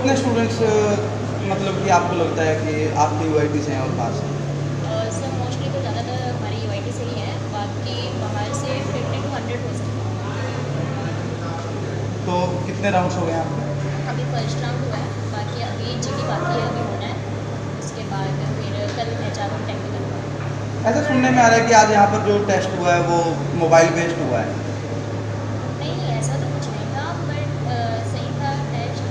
कितने स्टूडेंट्स मतलब कि आपको लगता है कि आपके यूआईटी से हैं और पास हैं? सर मोस्टली तो ज़्यादातर हमारी यूआईटी से ही है, बाकी बाहर से 50 to 100 हो सकते हैं। तो कितने राउंड्स हो गए आपके? अभी फर्स्ट राउंड हुआ है, बाकी अभी जीडी बाकी है, अभी होना है। उसके बाद फिर कल एचआर और टेक्निकल हुआ है। ऐसा सुनने में आ रहा है कि आज यहाँ पर जो टेस्ट हुआ है वो मोबाइल बेस्ड हुआ है। नहीं, ऐसा तो कुछ नहीं था, बट सही था टेस्ट।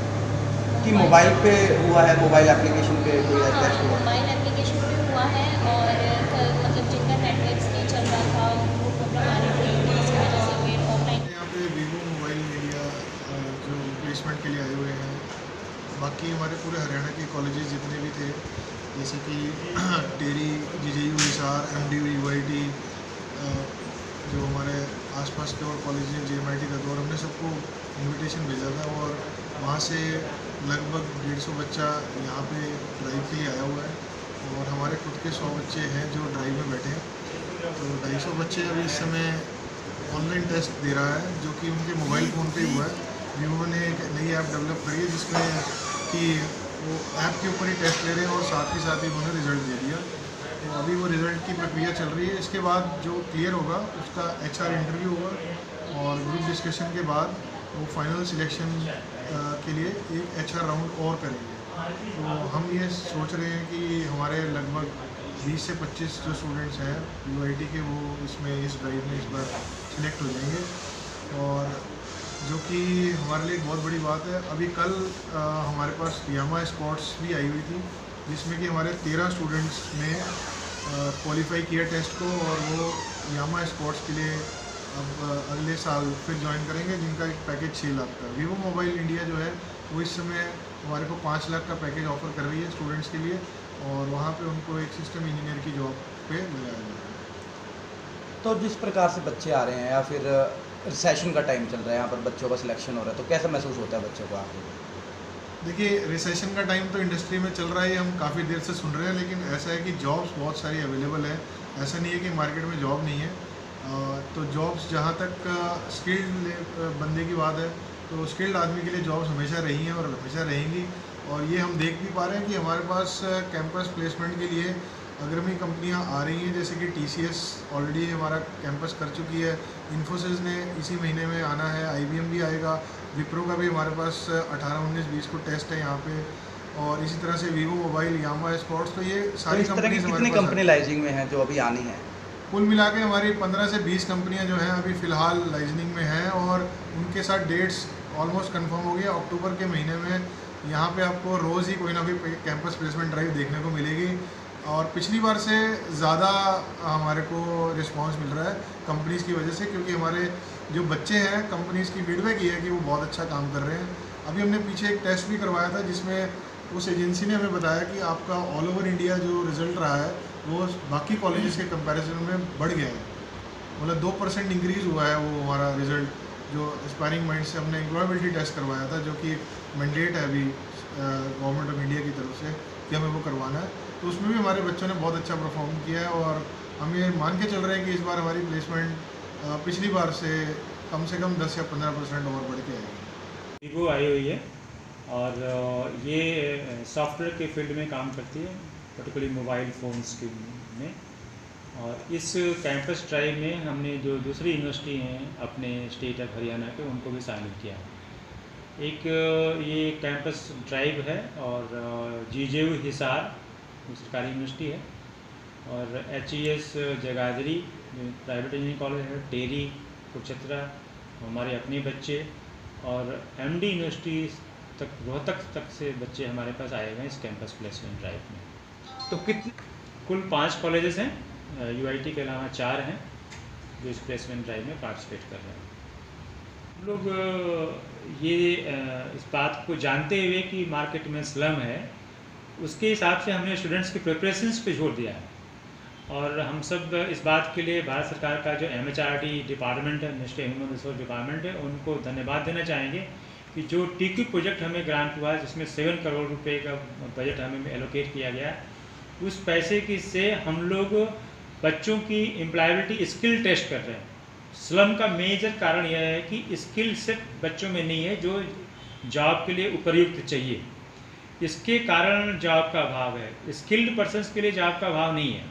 कि मोबाइल मोबाइल पे हुआ है, मोबाइल एप्लीकेशन पे कोई हाँ, टेस्ट हुआ है? मोबाइल एप्लीकेशन पे हुआ है, और कल मतलब जिनका नेटवर्क नहीं चल रहा था उनको प्रॉब्लम आ रही थी, तो इसी वजह से फिर ऑफलाइन। यहाँ पे वीवो मोबाइल मीडिया जो प्लेसमेंट के लिए आए हुए हैं। बाकी हमारे पूरे हरियाणा के कॉलेजेस जितने भी थे, जैसे कि टेरी, जीजेयू, हिसार, एमडीयू, यूआईटी, जो हमारे आसपास के और कॉलेज हैं, जेएमआईटी का, और हमने सबको इनविटेशन भेजा था। और वहाँ से लगभग 150 बच्चा यहाँ पे ड्राइव के लिए आया हुआ है। और हमारे खुद के 100 बच्चे हैं जो ड्राइव में बैठे हैं। तो 250 बच्चे अभी इस समय ऑनलाइन टेस्ट दे रहा है, जो कि उनके मोबाइल फ़ोन पे ही हुआ है। वीवो ने एक नई ऐप डेवलप करी है जिसमें कि वो ऐप के ऊपर ही टेस्ट ले रहे हैं और साथ ही उन्होंने रिज़ल्ट दे दिया। तो अभी वो रिज़ल्ट की प्रक्रिया चल रही है। इसके बाद जो क्लियर होगा उसका एचआर इंटरव्यू होगा, और ग्रुप डिस्कशन के बाद वो फाइनल सिलेक्शन के लिए एक एचआर राउंड और करेंगे। तो हम ये सोच रहे हैं कि हमारे लगभग 20 से 25 जो स्टूडेंट्स हैं यूआईटी के, वो इसमें इस ड्राइव में इस बार सिलेक्ट हो जाएंगे। और जो कि हमारे लिए एक बहुत बड़ी बात है। अभी कल हमारे पास यामा स्पोर्ट्स भी आई हुई थी, जिसमें कि हमारे 13 स्टूडेंट्स ने क्वालिफाई किया टेस्ट को, और वो यामा स्पोर्ट्स के लिए अब अगले साल फिर ज्वाइन करेंगे, जिनका एक पैकेज 6 लाख का। वीवो मोबाइल इंडिया जो है वो इस समय हमारे को 5 लाख का पैकेज ऑफर कर रही है स्टूडेंट्स के लिए, और वहाँ पे उनको एक सिस्टम इंजीनियर की जॉब पे लगाया जा रहा है। तो जिस प्रकार से बच्चे आ रहे हैं या फिर सेशन का टाइम चल रहा है, यहाँ पर बच्चों का सिलेक्शन हो रहा है, तो कैसा महसूस होता है बच्चों को आके? देखिए, रिसेशन का टाइम तो इंडस्ट्री में चल रहा है, हम काफ़ी देर से सुन रहे हैं। लेकिन ऐसा है कि जॉब्स बहुत सारी अवेलेबल है। ऐसा नहीं है कि मार्केट में जॉब नहीं है। तो जॉब्स, जहाँ तक स्किल्ड बंदे की बात है, तो स्किल्ड आदमी के लिए जॉब्स हमेशा रही हैं और हमेशा रहेंगी। और ये हम देख भी पा रहे हैं कि हमारे पास कैंपस प्लेसमेंट के लिए अग्रणी कंपनियां आ रही हैं, जैसे कि टीसीएस ऑलरेडी हमारा कैंपस कर चुकी है। इन्फोसिस ने इसी महीने में आना है, आईबीएम भी आएगा, विप्रो का भी हमारे पास 18, 19, 20 को टेस्ट है यहाँ पे। और इसी तरह से वीवो मोबाइल, यामा स्पोर्ट्स, तो ये तो सारी इस तरह की कंपनीज कितनी हमारे पास कंपनी हैं। लाइजिंग में हैं जो अभी आनी है? कुल मिला के हमारी 15 से 20 कंपनियां जो हैं अभी फ़िलहाल लाइजनिंग में हैं, और उनके साथ डेट्स ऑलमोस्ट कंफर्म हो गया। अक्टूबर के महीने में यहाँ पे आपको रोज़ ही कोई ना कोई कैंपस प्लेसमेंट ड्राइव देखने को मिलेगी। और पिछली बार से ज़्यादा हमारे को रिस्पांस मिल रहा है कंपनीज़ की वजह से, क्योंकि हमारे जो बच्चे हैं, कंपनीज़ की फीडबैक ये है कि वो बहुत अच्छा काम कर रहे हैं। अभी हमने पीछे एक टेस्ट भी करवाया था, जिसमें उस एजेंसी ने हमें बताया कि आपका ऑल ओवर इंडिया जो रिज़ल्ट रहा है वो बाकी कॉलेजेस के कंपैरिजन में बढ़ गया है। मतलब 2% इंक्रीज़ हुआ है वो हमारा रिज़ल्ट। जो एस्पायरिंग माइंड से हमने एम्प्लॉयबिलिटी टेस्ट करवाया था, जो कि एक मैंडेट है अभी गवर्नमेंट ऑफ इंडिया की तरफ से कि हमें वो करवाना है, तो उसमें भी हमारे बच्चों ने बहुत अच्छा परफॉर्म किया है। और हम ये मान के चल रहे हैं कि इस बार हमारी प्लेसमेंट पिछली बार से कम 10 या 15% और बढ़ के आएगी। वीवो आई हुई है, और ये सॉफ्टवेयर के फील्ड में काम करती है, पर्टिकुलरली मोबाइल फ़ोन्स के में। और इस कैंपस ड्राइव में हमने जो दूसरी यूनिवर्सिटी हैं अपने स्टेट ऑफ हरियाणा के, उनको भी शामिल किया है। एक ये कैंपस ड्राइव है, और जीजेयू हिसार सरकारी यूनिवर्सिटी है, और HES Jagadhri private engineering college है, टेरी कुरुक्षेत्र हमारे अपने बच्चे, और एमडी यूनिवर्सिटी तक, रोहतक तक से बच्चे हमारे पास आए हुए हैं इस कैंपस प्लेसमेंट ड्राइव में। तो कितने कुल 5 कॉलेजेस हैं, यूआईटी के अलावा 4 हैं जो इस प्लेसमेंट ड्राइव में पार्टिसिपेट कर रहे हैं। हम लोग ये इस बात को जानते हुए कि मार्केट में स्लम है, उसके हिसाब से हमने स्टूडेंट्स की प्रिपरेशंस पे जोर दिया है। और हम सब इस बात के लिए भारत सरकार का जो एमएचआरडी डिपार्टमेंट है, नेशनल ह्यूमन रिसोर्स डिपार्टमेंट है, उनको धन्यवाद देना चाहेंगे कि जो टीक्यू प्रोजेक्ट हमें ग्रांट हुआ है, जिसमें 7 करोड़ रुपए का बजट हमें एलोकेट किया गया है, उस पैसे की से हम लोग बच्चों की एम्प्लॉयबिलिटी स्किल टेस्ट कर रहे हैं। स्लम का मेजर कारण यह है कि स्किल सिर्फ बच्चों में नहीं है जो जॉब के लिए उपयुक्त चाहिए। इसके कारण जॉब का अभाव है, स्किल्ड पर्सन्स के लिए जॉब का अभाव नहीं है।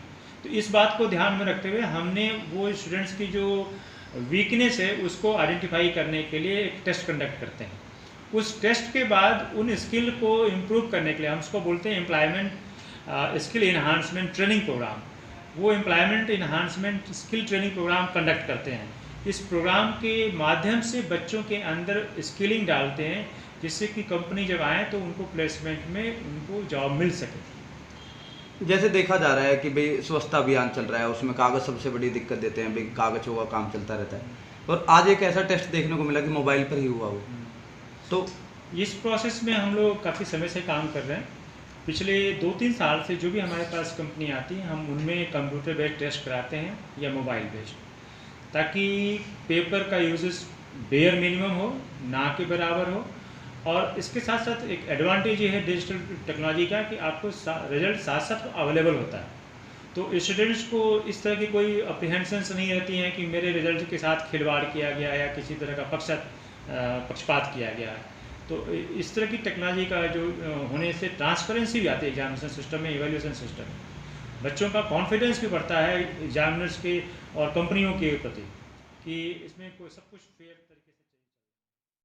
तो इस बात को ध्यान में रखते हुए हमने वो स्टूडेंट्स की जो वीकनेस है उसको आइडेंटिफाई करने के लिए एक टेस्ट कंडक्ट करते हैं। उस टेस्ट के बाद उन स्किल को इम्प्रूव करने के लिए हम उसको बोलते हैं employment skill enhancement training program. वो employment enhancement skill training program conduct करते हैं। इस प्रोग्राम के माध्यम से बच्चों के अंदर स्किलिंग डालते हैं, जिससे कि कंपनी जब आए तो उनको प्लेसमेंट में उनको जॉब मिल सके। जैसे देखा जा रहा है कि भाई स्वच्छता अभियान चल रहा है, उसमें कागज़ सबसे बड़ी दिक्कत देते हैं, भाई कागज़ों का काम चलता रहता है। और आज एक ऐसा टेस्ट देखने को मिला कि मोबाइल पर ही हुआ वो। तो इस प्रोसेस में हम लोग काफ़ी समय से काम कर रहे हैं। पिछले 2-3 साल से जो भी हमारे पास कंपनी आती है हम उनमें कंप्यूटर बेस्ड टेस्ट कराते हैं या मोबाइल बेस्ड, ताकि पेपर का यूजेस बेयर मिनिमम हो, ना के बराबर हो। और इसके साथ साथ एक एडवांटेज ये है डिजिटल टेक्नोलॉजी का कि आपको रिजल्ट साथ साथ अवेलेबल होता है। तो स्टूडेंट्स को इस तरह की कोई अप्रीहेंशंस नहीं रहती हैं कि मेरे रिजल्ट के साथ खिलवाड़ किया गया या किसी तरह का पक्षपात किया गया है। तो इस तरह की टेक्नोलॉजी का जो होने से ट्रांसपेरेंसी भी आती है एग्जामिनेशन सिस्टम में, इवैल्यूएशन सिस्टम में। बच्चों का कॉन्फिडेंस भी बढ़ता है एग्जामिनर्स के और कंपनियों के प्रति कि इसमें कोई सब कुछ फेयर